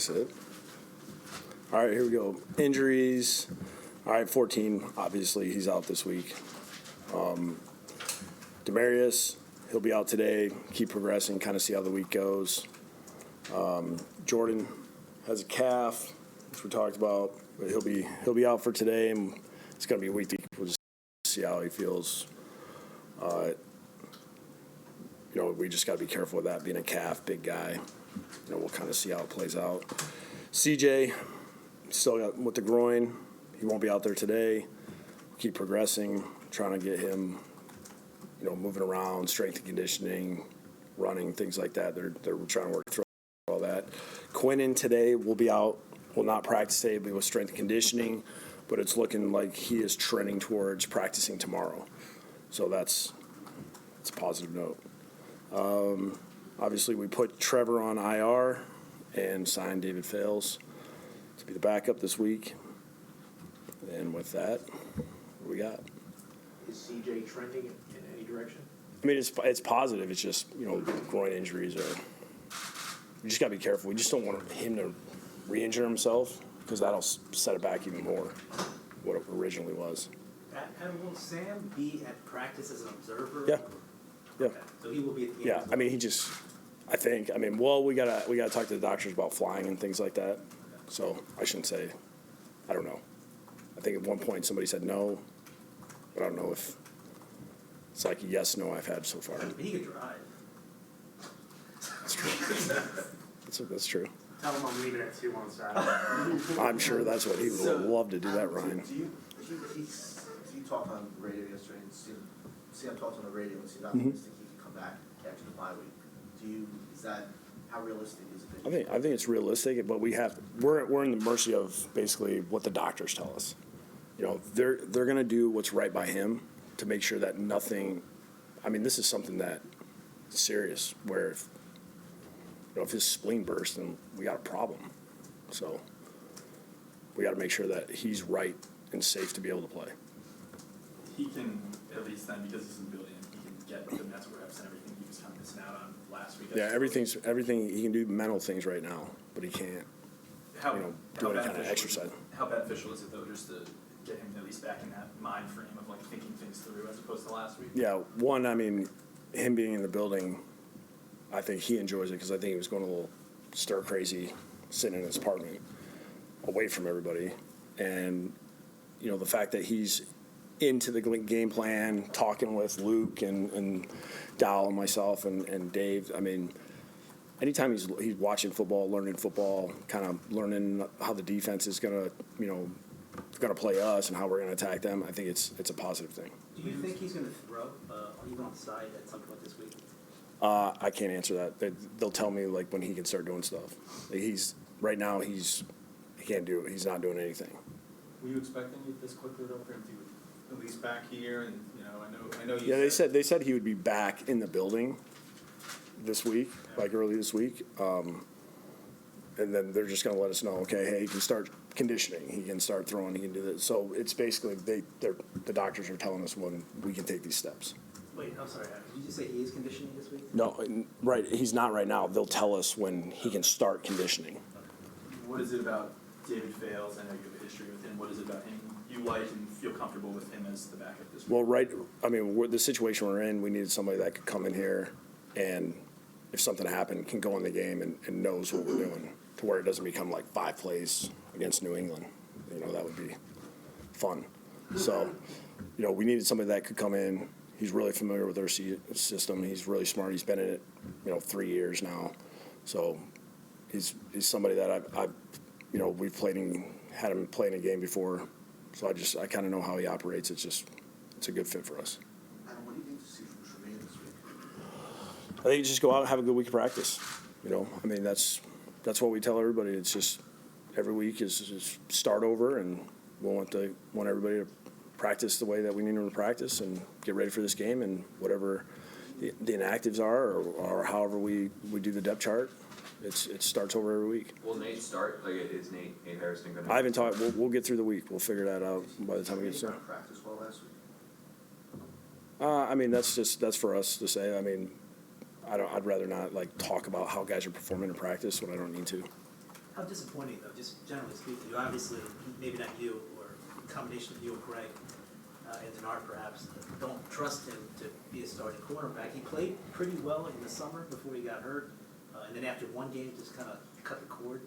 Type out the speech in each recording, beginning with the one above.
this it? All right, here we go. Injuries. All right, 14. Obviously, he's out this week. Demarius, he'll be out today. Keep progressing, kind of see how the week goes. Jordan has a calf, which we talked about, but he'll be out for today, and it's going to be a week. We'll just see how he feels. We just got to be careful with that being a calf, big guy. We'll kind of see how it plays out. CJ, still got with the groin. He won't be out there today. Keep progressing, trying to get him, moving around, strength and conditioning, running, things like that. They're trying to work through all that. Quinnen today will be out, will not practice today, but with strength and conditioning. But it's looking like he is trending towards practicing tomorrow. So it's a positive note. Obviously, we put Trevor on IR and signed David Fales to be the backup this week. And with that, what we got? Is CJ trending in any direction? I mean, it's positive. It's just, groin injuries are – you just got to be careful. We just don't want him to re-injure himself because that'll set it back even more what it originally was. And will Sam be at practice as an observer? Yeah. Yeah. Okay. So he will be at the game. Yeah, I mean, we gotta talk to the doctors about flying and things like that. So I shouldn't say, I don't know. I think at one point somebody said no, but I don't know if it's like a yes, no I've had so far. He could drive. That's true. That's true. Tell him I'm leaving at 2 on Saturday. I'm sure that's what he would love to do that, Ryan. Do you talk on the radio yesterday and see him talk on the radio and see optimistic he can come back after the bye week? Is that how realistic is it? I think it's realistic, but we're in the mercy of basically what the doctors tell us. They're going to do what's right by him to make sure that nothing. I mean, this is something that's serious. Where if his spleen bursts, then we got a problem. So we got to make sure that he's right and safe to be able to play. He can, at least then, because he's in the building, he can get the Nets reps and everything he was kind of missing out on last week. Yeah, everything he can do mental things right now, but he can't. Do any kind of exercise. How beneficial is it though, just to get him at least back in that mind frame of like thinking things through as opposed to last week? Yeah, one, I mean, him being in the building, I think he enjoys it because I think he was going a little stir crazy sitting in his apartment away from everybody, and the fact that he's into the game plan, talking with Luke and Dal and myself and Dave. I mean, anytime he's watching football, learning football, kind of learning how the defense is gonna play us and how we're gonna attack them, I think it's a positive thing. Do you think he's going to throw even on the side at some point this week? I can't answer that. They'll tell me like when he can start doing stuff. Right now he can't do it. He's not doing anything. Were you expecting it this quickly though for him to at least back here? And I know. Yeah, they said he would be back in the building this week, like early this week, and then they're just going to let us know. Okay, hey, he can start conditioning. He can start throwing. He can do this. So it's basically the doctors are telling us when we can take these steps. Wait, I'm sorry. Did you just say he is conditioning this week? No, right. He's not right now. They'll tell us when he can start conditioning. What is it about David Fales? I know you have a history with him. What is it about him you like and feel comfortable with him as the backup this week? Well, right. I mean, the situation we're in, we needed somebody that could come in here and if something happened, can go in the game and knows what we're doing to where it doesn't become like 5 plays against New England. That would be fun. So, we needed somebody that could come in. He's really familiar with our system. He's really smart. He's been in it, 3 years now. So he's somebody that we've had him play in a game before. So I kind of know how he operates. It's a good fit for us. Adam, what do you think to see from Tremaine this week? I think you just go out and have a good week of practice. I mean, that's what we tell everybody. It's just every week is start over, and we want everybody to practice the way that we need them to practice and get ready for this game, and whatever the inactives are or however we do the depth chart, it starts over every week. Will Nate start? Like, is Nate Harrison going to? I haven't talked. We'll get through the week. We'll figure that out by the time we get to. Practice well last week. I mean, that's for us to say. I mean, I'd rather not talk about how guys are performing in practice when I don't need to. How disappointing, though, just generally speaking, you obviously, maybe not you, or a combination of you and Greg, and Denard perhaps, don't trust him to be a starting quarterback. He played pretty well in the summer before he got hurt, and then after one game, just kind of cut the cord.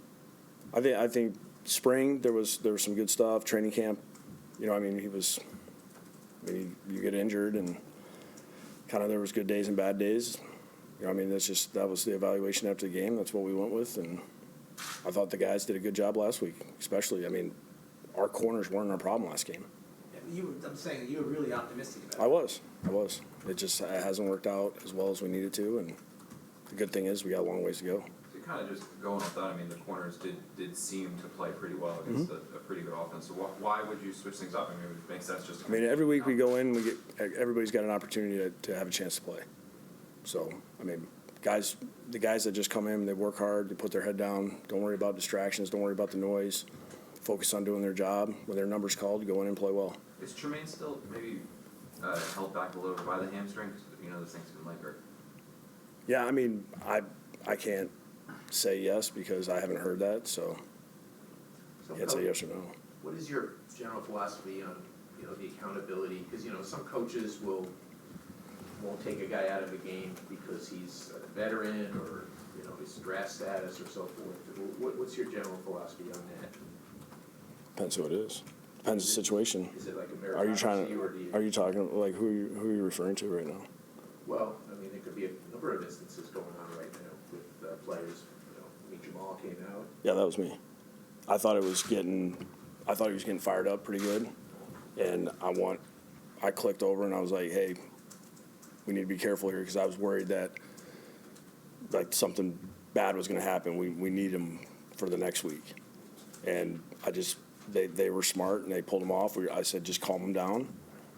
I think spring there was some good stuff. Training camp, you know, I mean, you get injured and kind of there was good days and bad days. You know, I mean, that was the evaluation after the game. That's what we went with, and I thought the guys did a good job last week, especially. I mean, our corners weren't our problem last game. I'm saying you were really optimistic about it. I was. It hasn't worked out as well as we needed to, and the good thing is we got a long ways to go. So kind of just going off that, I mean, the corners did seem to play pretty well against a pretty good offense. So why would you switch things up? I mean, it would make sense just to. I mean, every week we go in, everybody's got an opportunity to have a chance to play. So, I mean, the guys that just come in, they work hard, they put their head down, don't worry about distractions, don't worry about the noise, focus on doing their job. When their number's called, go in and play well. Is Tremaine still maybe held back a little bit by the hamstring? 'Cause, you know, those things can linger. Yeah, I mean, I can't say yes because I haven't heard that, so I can't say yes or no. What is your general philosophy on, you know, the accountability? Because, you know, some coaches won't take a guy out of a game because he's a veteran or, you know, his draft status or so forth. What's your general philosophy on that? Depends who it is. Depends the situation. Is it like a Are you meritocracy or do you? Are you talking like who are you referring to right now? Well, I mean, there could be a number of instances going on right now with players. You know, I mean, Jamal came out. Yeah, that was me. I thought he was getting fired up pretty good, and I clicked over and I was like, hey, we need to be careful here because I was worried that like something bad was going to happen. We need him for the next week, and they were smart and they pulled him off. I said just calm him down,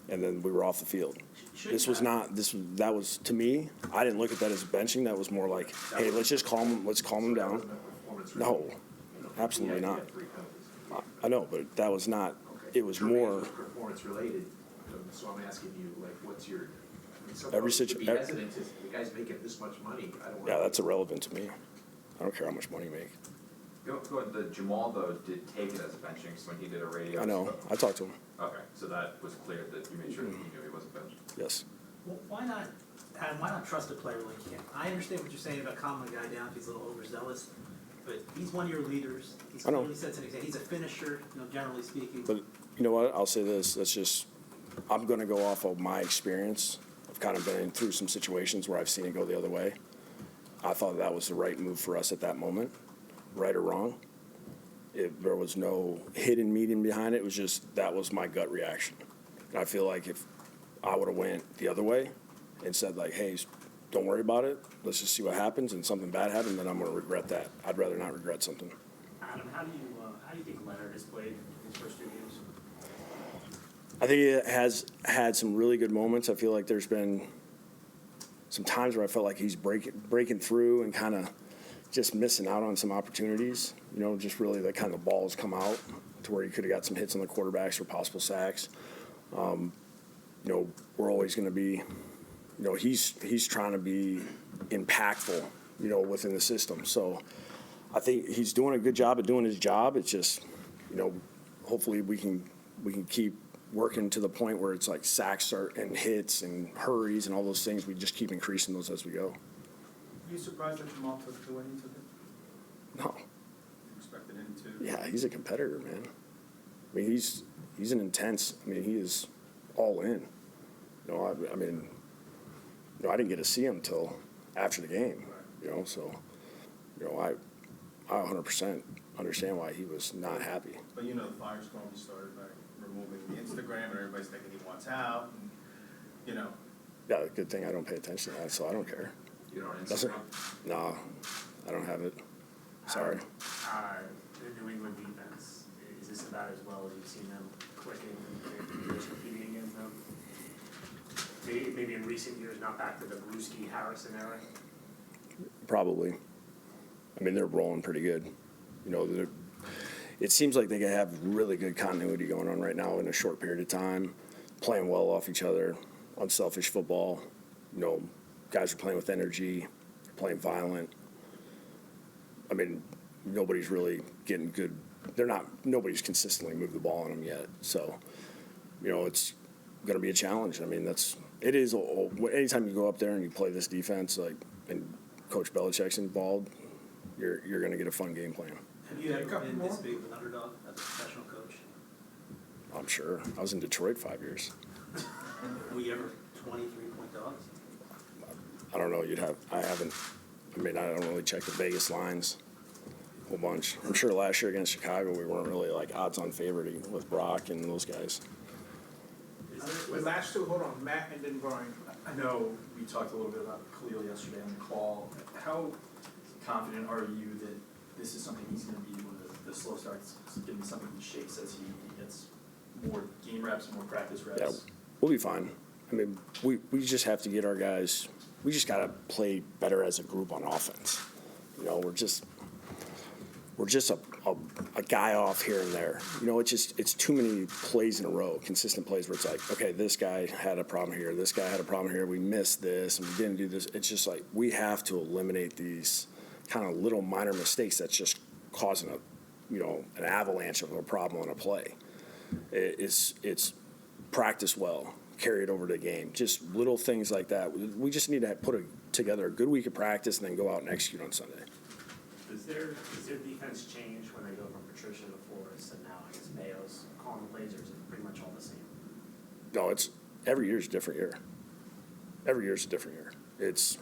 and then we were off the field. That was to me. I didn't look at that as benching. That was more like, hey, let's just calm him down. No, absolutely not. I know, but that was not. It was more Performance related. So I'm asking you, like, what's your? I mean, some Every folks would situ- be hesitant to, the guy's making this much money. I don't want. yeah, that's irrelevant to me. I don't care how much money you make. The Jamal though did take it as a benching when he did a radio. I know. I talked to him. Okay, so that was clear that you made sure that he knew he wasn't benched. Yes. Well, why not, Adam, why not trust a player like him? I understand what you're saying about calming a guy down if he's a little overzealous, but he's one of your leaders. He's I know. clearly sets an example. He's a finisher, you know, generally speaking. But you know what? I'll say this. I'm going to go off of my experience. I've kind of been through some situations where I've seen it go the other way. I thought that was the right move for us at that moment, right or wrong. There was no hidden meaning behind it. It was just that was my gut reaction. And I feel like if I would have went the other way and said like, hey, don't worry about it. Let's just see what happens, and something bad happened, then I'm going to regret that. I'd rather not regret something. Adam, how do you think Leonard has played in his first 2 games? I think it has had some really good moments. I feel like there's been some times where I felt like he's breaking through and kind of just missing out on some opportunities. You know, just really the kind of balls come out to where he could have got some hits on the quarterbacks or possible sacks. You know, we're always going to be, you know, he's trying to be impactful, you know, within the system. So I think he's doing a good job at doing his job. It's just, you know, hopefully we can keep working to the point where it's like sacks and hits and hurries and all those things. We just keep increasing those as we go. Are you surprised that Jamal took the way he took it? No. You expected him to? Yeah, he's a competitor, man. I mean, he's an intense. I mean, he is all in. You know, I mean, you know, I didn't get to see him till after the game. You know, so you know, I 100% understand why he was not happy. But you know, the firestorm started by removing the Instagram, and everybody's thinking he wants out. And, you know. Yeah, good thing I don't pay attention to that, so I don't care. You don't Does it? Instagram? No, I don't have it. Sorry. The New England defense, is this about as well as you've seen them clicking and just competing against them? Maybe in recent years, not back to the Brewski-Harrison era? Probably. I mean, they're rolling pretty good. You know, it seems like they have really good continuity going on right now in a short period of time, playing well off each other, unselfish football. You know, guys are playing with energy, playing violent. I mean, nobody's really getting good. Nobody's consistently moved the ball on them yet. So, it's going to be a challenge. I mean, it is. Anytime you go up there and you play this defense, and Coach Belichick's involved, you're going to get a fun game plan. Have you ever been this big of an underdog as a professional coach? I'm sure. I was in Detroit 5 years. Were you ever 23-point dogs? I don't know. I haven't. I mean, I don't really check the Vegas lines a whole bunch. I'm sure last year against Chicago, we weren't really like odds-on favorite with Brock and those guys. With last two, hold on, Matt and then Brian. I know we talked a little bit about Khalil yesterday on the call. How confident are you that this is something he's going to be able to, the slow starts, going to be something he shakes as he gets more game reps, more practice reps? Yeah, we'll be fine. I mean, we just have to get our guys. We just got to play better as a group on offense. We're just a guy off here and there. It's too many plays in a row, consistent plays where it's like, okay, this guy had a problem here, this guy had a problem here, we missed this, and we didn't do this. It's just like we have to eliminate these kind of little minor mistakes that's just causing an avalanche of a problem on a play. It's practice well, carry it over to the game, just little things like that. We just need to put together a good week of practice and then go out and execute on Sunday. Does their defense change when they go from Patricia to Flores and now I guess Mayo's calling the plays, or is it pretty much all the same? No, every year's a different year. Every year's a different year. It's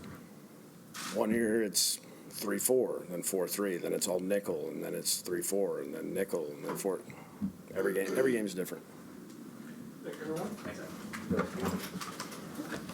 one year it's 3-4, then 4-3, then it's all nickel, and then it's 3-4, and then nickel, and then 4. Every game is different. Thank you, everyone. Thanks, Adam.